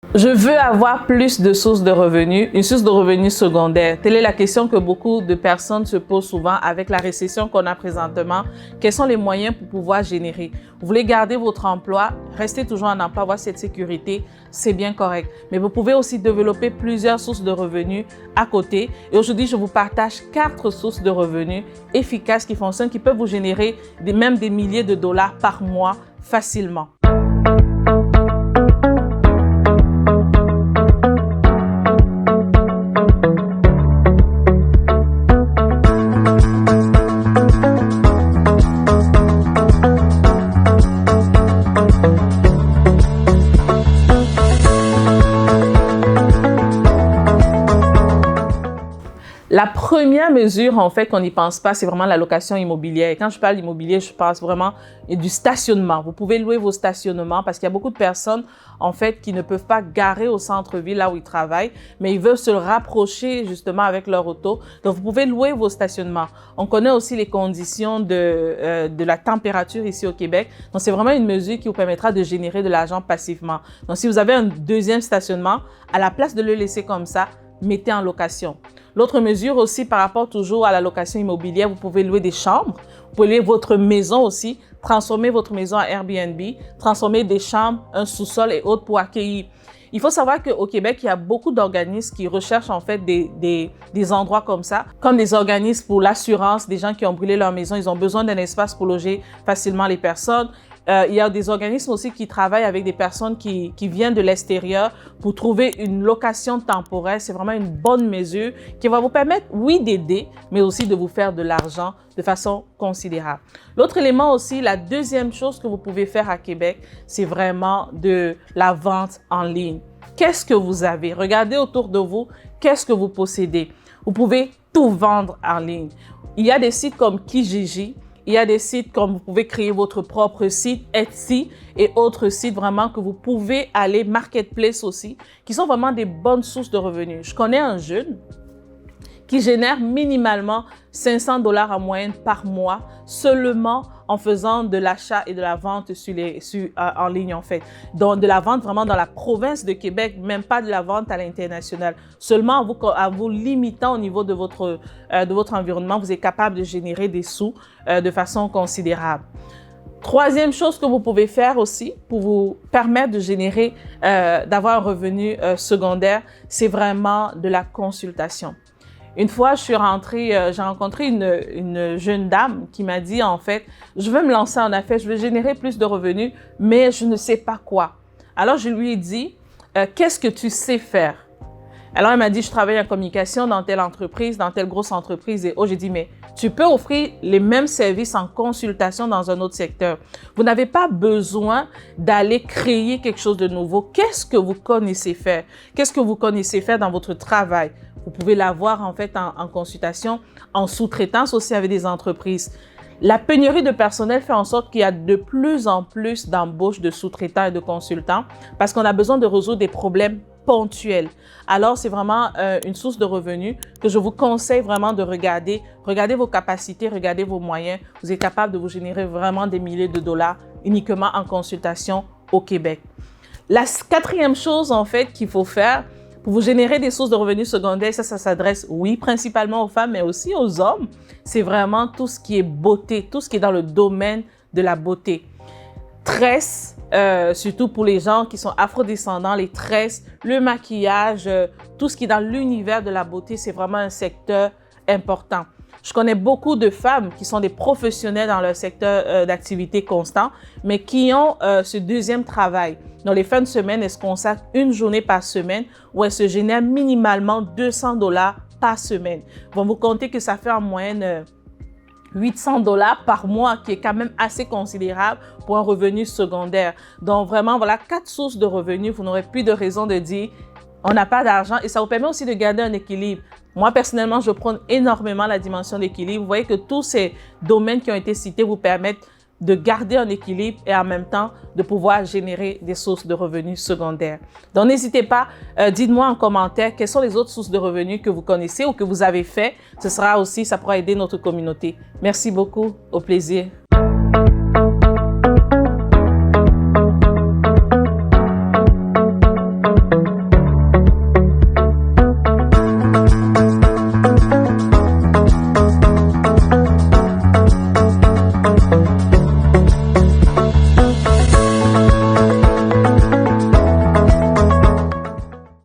Je veux avoir plus de sources de revenus, une source de revenus secondaire. Telle est la question que beaucoup de personnes se posent souvent avec la récession qu'on a présentement. Quels sont les moyens pour pouvoir générer? Vous voulez garder votre emploi, rester toujours en emploi, avoir cette sécurité, c'est bien correct. Mais vous pouvez aussi développer plusieurs sources de revenus à côté. Et aujourd'hui, je vous partage 4 sources de revenus efficaces qui fonctionnent, qui peuvent vous générer même des milliers de dollars par mois facilement. La première mesure, en fait, qu'on n'y pense pas, c'est vraiment la location immobilière. Et quand je parle d'immobilier, je pense vraiment du stationnement. Vous pouvez louer vos stationnements parce qu'il y a beaucoup de personnes, en fait, qui ne peuvent pas garer au centre-ville, là où ils travaillent, mais ils veulent se rapprocher, justement, avec leur auto. Donc, vous pouvez louer vos stationnements. On connaît aussi les conditions de la température ici au Québec. Donc, c'est vraiment une mesure qui vous permettra de générer de l'argent passivement. Donc, si vous avez un deuxième stationnement, à la place de le laisser comme ça, mettez en location. L'autre mesure aussi par rapport toujours à la location immobilière, vous pouvez louer des chambres, vous pouvez louer votre maison aussi, transformer votre maison en Airbnb, transformer des chambres, un sous-sol et autres pour accueillir. Il faut savoir qu'au Québec, il y a beaucoup d'organismes qui recherchent en fait des endroits comme ça, comme des organismes pour l'assurance, des gens qui ont brûlé leur maison, ils ont besoin d'un espace pour loger facilement les personnes. Il y a des organismes aussi qui travaillent avec des personnes qui viennent de l'extérieur pour trouver une location temporaire. C'est vraiment une bonne mesure qui va vous permettre, oui, d'aider, mais aussi de vous faire de l'argent de façon considérable. L'autre élément aussi, la deuxième chose que vous pouvez faire à Québec, c'est vraiment de la vente en ligne. Qu'est-ce que vous avez? Regardez autour de vous, qu'est-ce que vous possédez? Vous pouvez tout vendre en ligne. Il y a des sites comme Kijiji. Il y a des sites comme vous pouvez créer votre propre site, Etsy et autres sites vraiment que vous pouvez aller, Marketplace aussi, qui sont vraiment des bonnes sources de revenus. Je connais un jeune qui génère minimalement 500 $ en moyenne par mois seulement en faisant de l'achat et de la vente en ligne en fait. Donc de la vente vraiment dans la province de Québec, même pas de la vente à l'international. Seulement en vous limitant au niveau de votre environnement, vous êtes capable de générer des sous de façon considérable. Troisième chose que vous pouvez faire aussi pour vous permettre de générer, d'avoir un revenu secondaire, c'est vraiment de la consultation. Une fois, j'ai rencontré une jeune dame qui m'a dit, en fait, je veux me lancer en affaires, je veux générer plus de revenus, mais je ne sais pas quoi. Alors, je lui ai dit, qu'est-ce que tu sais faire? Alors, elle m'a dit, je travaille en communication dans telle entreprise, dans telle grosse entreprise. Et j'ai dit, mais tu peux offrir les mêmes services en consultation dans un autre secteur. Vous n'avez pas besoin d'aller créer quelque chose de nouveau. Qu'est-ce que vous connaissez faire? Qu'est-ce que vous connaissez faire dans votre travail? Vous pouvez l'avoir en fait en consultation, en sous-traitance aussi avec des entreprises. La pénurie de personnel fait en sorte qu'il y a de plus en plus d'embauches de sous-traitants et de consultants parce qu'on a besoin de résoudre des problèmes ponctuels. Alors, c'est vraiment une source de revenus que je vous conseille vraiment de regarder. Regardez vos capacités, regardez vos moyens. Vous êtes capable de vous générer vraiment des milliers de dollars uniquement en consultation au Québec. La quatrième chose en fait qu'il faut faire, pour vous générer des sources de revenus secondaires, ça s'adresse, oui, principalement aux femmes, mais aussi aux hommes. C'est vraiment tout ce qui est beauté, tout ce qui est dans le domaine de la beauté. Tresses, surtout pour les gens qui sont afrodescendants, les tresses, le maquillage, tout ce qui est dans l'univers de la beauté, c'est vraiment un secteur important. Je connais beaucoup de femmes qui sont des professionnels dans leur secteur d'activité constant, mais qui ont ce deuxième travail. Dans les fins de semaine, elles se consacrent une journée par semaine où elles se génèrent minimalement 200 $ par semaine. Bon, vous comptez que ça fait en moyenne 800 $ par mois, qui est quand même assez considérable pour un revenu secondaire. Donc vraiment, voilà 4 sources de revenus. Vous n'aurez plus de raison de dire on n'a pas d'argent et ça vous permet aussi de garder un équilibre. Moi, personnellement, je prône énormément la dimension d'équilibre. Vous voyez que tous ces domaines qui ont été cités vous permettent de garder un équilibre et en même temps de pouvoir générer des sources de revenus secondaires. Donc, n'hésitez pas, dites-moi en commentaire quelles sont les autres sources de revenus que vous connaissez ou que vous avez fait. Ça pourra aider notre communauté. Merci beaucoup, au plaisir.